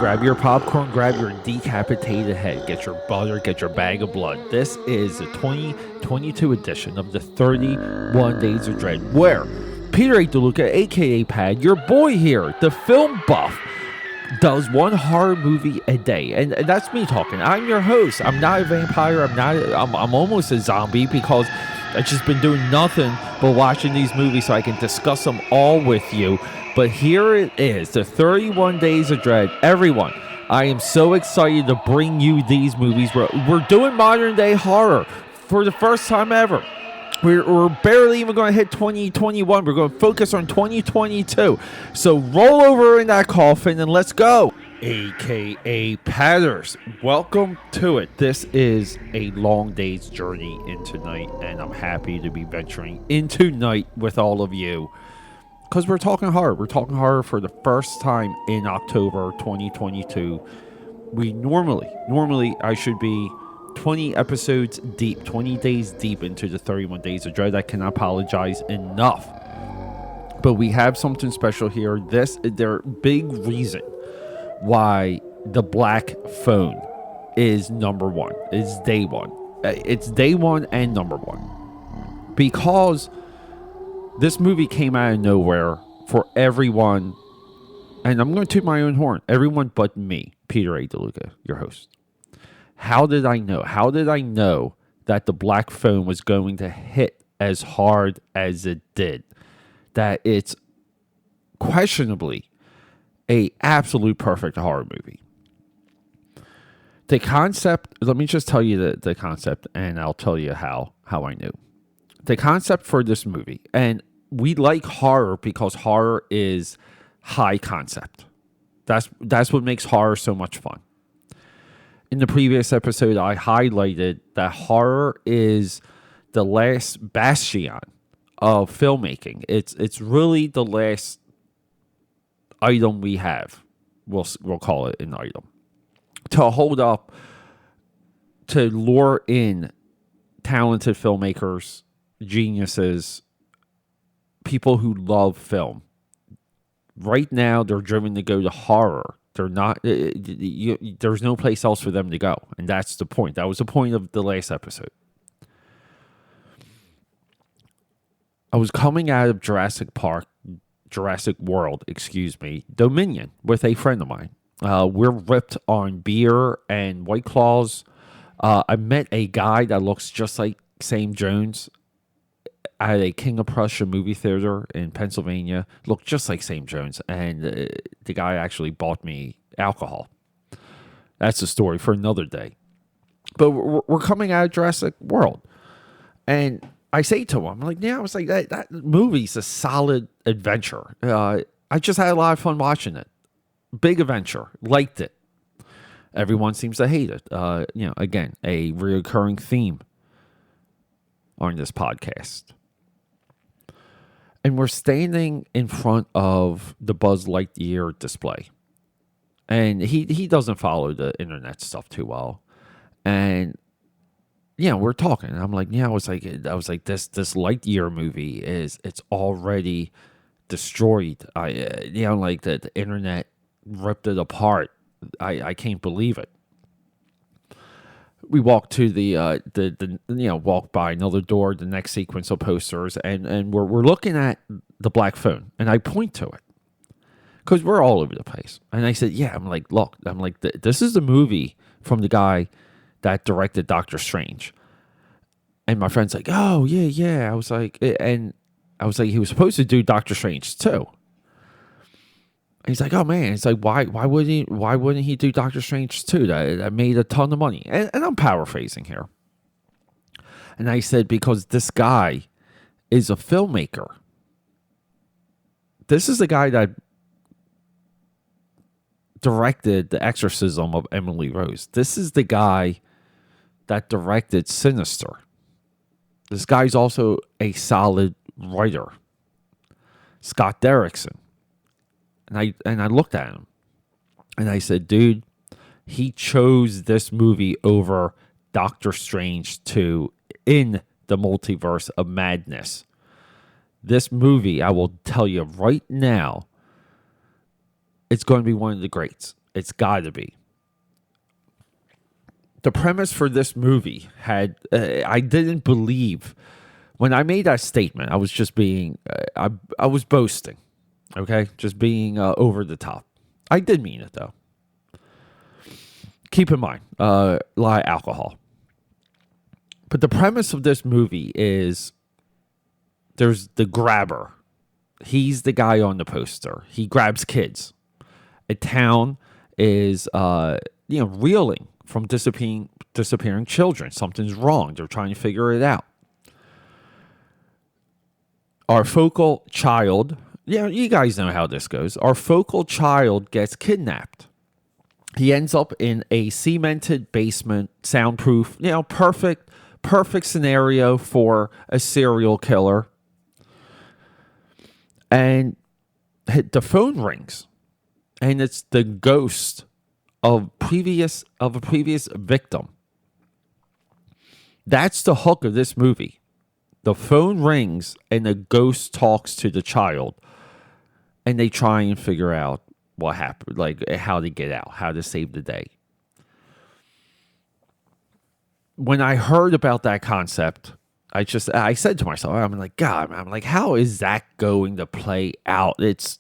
grab your popcorn, grab your decapitated head, get your butter, get your bag of blood. This is the 2022 edition of the 31 Days of Dread, where Peter A. DeLuca, aka Pad, your boy here, the film buff, does one horror movie a day, and that's me talking. I'm your host. I'm not a vampire. I'm almost a zombie because I've just been doing nothing but watching these movies so I can discuss them all with you. But here it is, the 31 Days of Dread. Everyone, I am so excited to bring you these movies. We're doing modern day horror for the first time ever. We're barely even going to hit 2021. We're going to focus on 2022. So roll over in that coffin and let's go. AKA Padders, welcome to it. This is a long day's journey into night, and I'm happy to be venturing into night with all of you. Because we're talking horror. We're talking horror for the first time in October 2022. We normally I should be 20 episodes deep, 20 days deep into the 31 Days of Dread. I cannot apologize enough. But we have something special here. Their big reason why the Black Phone is number one. It's day one. It's day one and number one. Because this movie came out of nowhere for everyone, and I'm going to toot my own horn, everyone but me, Peter A. DeLuca, your host. How did I know? How did I know that the Black Phone was going to hit as hard as it did? That it's questionably a absolute perfect horror movie. The concept, let me just tell you the concept, and I'll tell you how I knew. The concept for this movie, and we like horror because horror is high concept. That's what makes horror so much fun. In the previous episode, I highlighted that horror is the last bastion of filmmaking. It's really the last item we have. We'll call it an item to hold up, to lure in talented filmmakers, geniuses, people who love film. Right now, they're driven to go to horror. They're not. There's no place else for them to go, and that's the point. That was the point of the last episode. I was coming out of Jurassic World, Dominion, with a friend of mine. We're ripped on beer and White Claws. I met a guy that looks just like Sam Jones at a King of Prussia movie theater in Pennsylvania. Looked just like Sam Jones, and the guy actually bought me alcohol. That's a story for another day. But we're coming out of Jurassic World, and I say to him, I'm like, yeah, I was like, that movie's a solid adventure. I just had a lot of fun watching it. Big adventure. Liked it. Everyone seems to hate it. Again, a recurring theme on this podcast. And we're standing in front of the Buzz Lightyear display. And he doesn't follow the internet stuff too well. And we're talking. And I'm like, I was like this Lightyear movie it's already destroyed. The internet ripped it apart. I can't believe it. We walk to walk by another door, the next sequence of posters, and we're looking at the Black Phone, and I point to it because we're all over the place. And I said, I'm like, look, this is the movie from the guy that directed Doctor Strange. And my friend's like, oh yeah. I was like, he was supposed to do Doctor Strange too. And he's like, oh man, it's like, why wouldn't he do Doctor Strange 2? That made a ton of money. And I'm paraphrasing here. And I said, because this guy is a filmmaker. This is the guy that directed The Exorcism of Emily Rose. This is the guy that directed Sinister. This guy's also a solid writer. Scott Derrickson. And I looked at him and I said, dude, he chose this movie over Doctor Strange 2 in the Multiverse of Madness. This movie, I will tell you right now, it's going to be one of the greats. It's got to be. The premise for this movie had, I didn't believe, when I made that statement, I was just being, I was boasting, okay? Just being over the top. I did mean it, though. Keep in mind, a lot of alcohol. But the premise of this movie is there's the grabber. He's the guy on the poster. He grabs kids. A town is, reeling from disappearing children. Something's wrong. They're trying to figure it out. Our focal child, you guys know how this goes. Our focal child gets kidnapped. He ends up in a cemented basement, soundproof, perfect scenario for a serial killer. And the phone rings, and it's the ghost of a previous victim. That's the hook of this movie. The phone rings, and the ghost talks to the child, and they try and figure out what happened, like how to get out, how to save the day. When I heard about that concept, I said to myself, I'm like, how is that going to play out? It's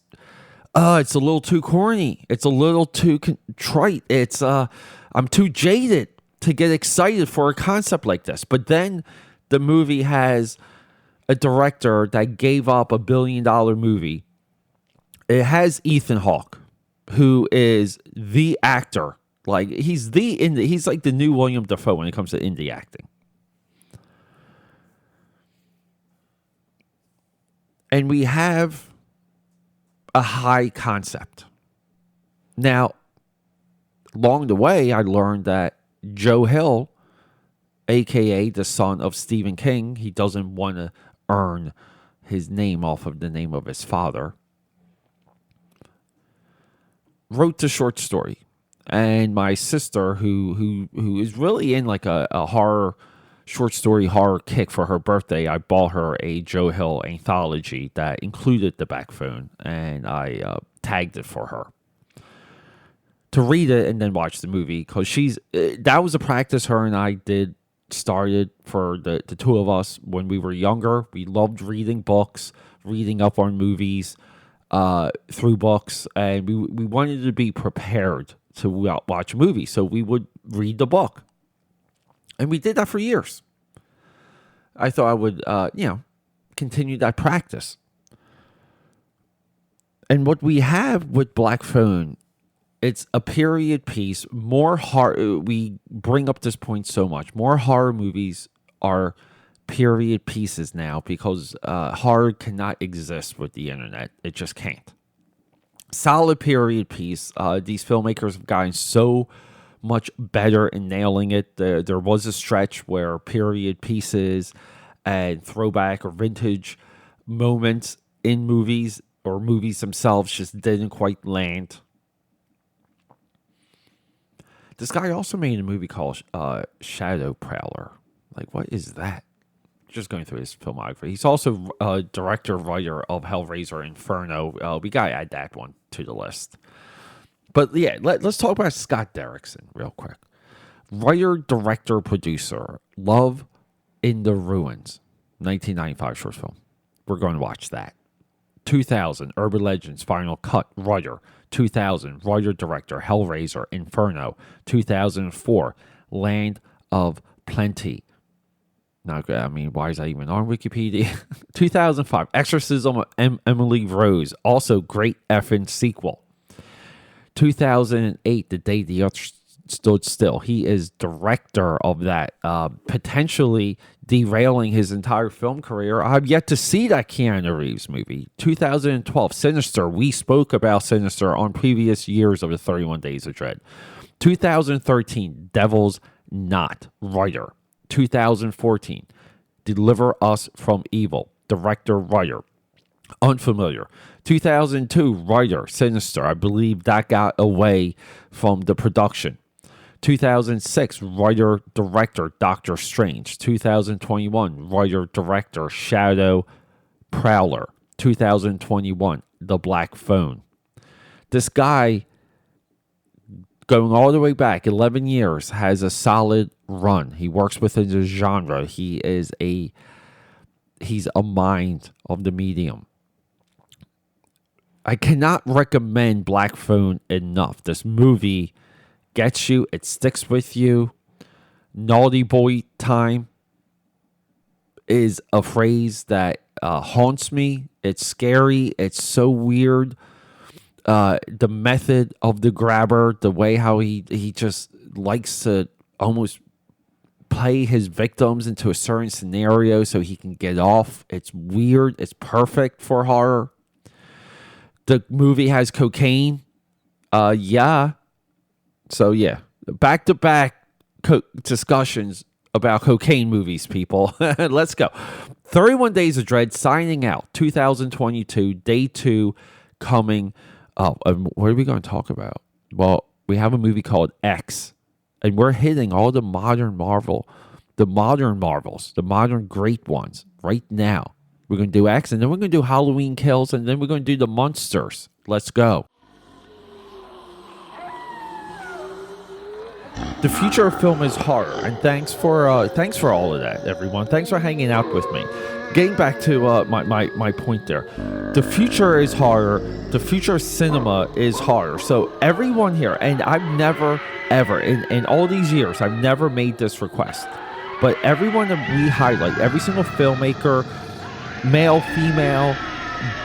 a little too corny. It's a little too trite. I'm too jaded to get excited for a concept like this. But then the movie has a director that gave up $1 billion movie. It has Ethan Hawke, who is the actor. Like he's like the new William Dafoe when it comes to indie acting. And we have a high concept. Now, along the way, I learned that Joe Hill, a.k.a. the son of Stephen King, he doesn't want to earn his name off of the name of his father, wrote the short story. And my sister, who is really in like a horror short story horror kick for her birthday, I bought her a Joe Hill anthology that included the back phone, and I tagged it for her to read it and then watch the movie, because that was a practice her and I started for the two of us when we were younger. We loved reading books, reading up on movies through books, and we wanted to be prepared to watch a movie, so we would read the book. And we did that for years. I thought I would, continue that practice. And what we have with Black Phone, it's a period piece. More horror. We bring up this point so much. More horror movies are period pieces now because horror cannot exist with the internet. It just can't. Solid period piece. These filmmakers have gotten so much better in nailing it. There was a stretch where period pieces and throwback or vintage moments in movies or movies themselves just didn't quite land. This guy also made a movie called Shadow Prowler. Like, what is that? Just going through his filmography. He's also a director, writer of Hellraiser Inferno. We got to add that one to the list. But yeah, let's talk about Scott Derrickson real quick. Writer, director, producer. Love in the Ruins. 1995 short film. We're going to watch that. 2000, Urban Legends, Final Cut, writer. 2000, writer, director, Hellraiser, Inferno. 2004, Land of Plenty. Not good. I mean, why is that even on Wikipedia? 2005, Exorcism of Emily Rose. Also, great effing sequel. 2008, The Day the Earth Stood Still. He is director of that, potentially derailing his entire film career. I've yet to see that Keanu Reeves movie. 2012, Sinister. We spoke about Sinister on previous years of the 31 Days of Dread. 2013, Devil's Knot. Writer. 2014, Deliver Us from Evil. Director, writer. Unfamiliar. 2002, writer, Sinister. I believe that got away from the production. 2006, writer, director, Doctor Strange. 2021, writer, director, Shadow Prowler. 2021, The Black Phone. This guy going all the way back 11 years, has a solid run. He works within the genre. He's a mind of the medium. I cannot recommend Black Phone enough. This movie gets you. It sticks with you. Naughty boy time is a phrase that haunts me. It's scary. It's so weird. The method of the grabber, the way how he just likes to almost play his victims into a certain scenario so he can get off. It's weird. It's perfect for horror. The movie has cocaine. Yeah. So, yeah. Back-to-back discussions about cocaine movies, people. Let's go. 31 Days of Dread signing out. 2022, day 2 coming. Oh, what are we going to talk about? Well, we have a movie called X. And we're hitting all the modern Marvels, the modern great ones right now. We're going to do X, and then we're going to do Halloween Kills, and then we're going to do the Monsters. Let's go. The future of film is horror, and thanks for all of that, everyone. Thanks for hanging out with me. Getting back to my point there. The future is horror. The future of cinema is horror. So everyone here, and I've never, ever, in all these years, I've never made this request. But everyone that we highlight, every single filmmaker, male, female,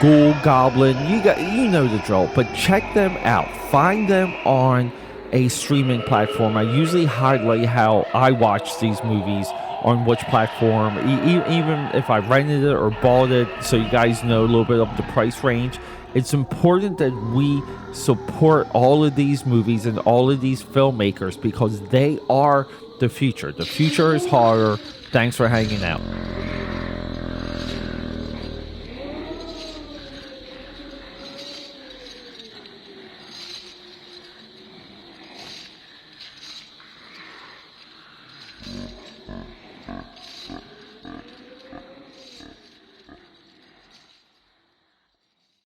ghoul, goblin, you know the drill. But check them out. Find them on a streaming platform. I usually highlight how I watch these movies on which platform, even if I rented it or bought it, so you guys know a little bit of the price range. It's important that we support all of these movies and all of these filmmakers because they are the future. The future is horror. Thanks for hanging out.